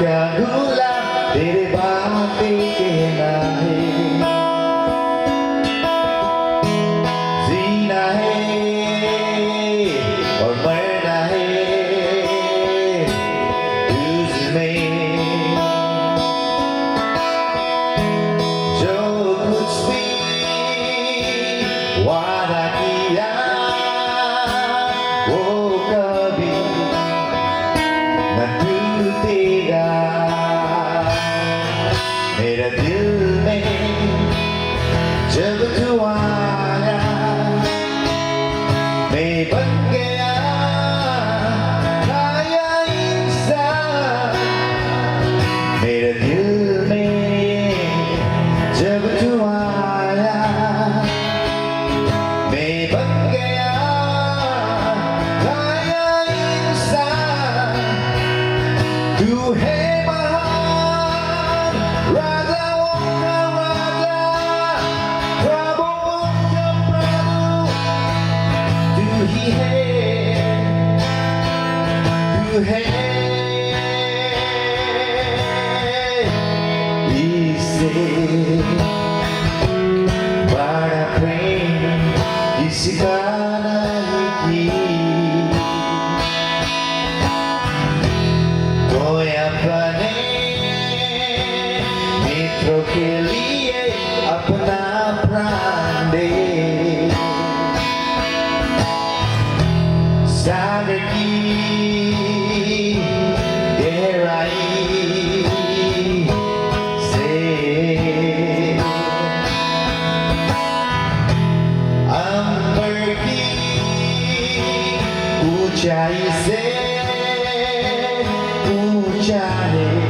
क्या हुआ तेरे बातें कहना है, जीना है और मरना है तुझमें। जो कुछ भी वादा किया वो कभी न टूटेगा। मेरा दिल में जब तू आया मैं बन गया नया इंसान। मेरे दिल में जब तू आया मैं बन गया नया इंसान। तू है महान राजा का राजा, प्रभुओं का प्रभु। तू ही है, तू है। इससे बड़ा प्रेम किसी का नहीं। कोई अपने मित्रों के लिए अपना प्राण दे। सागर की गहराई से अंबर की ऊंचाई से ऊंचा है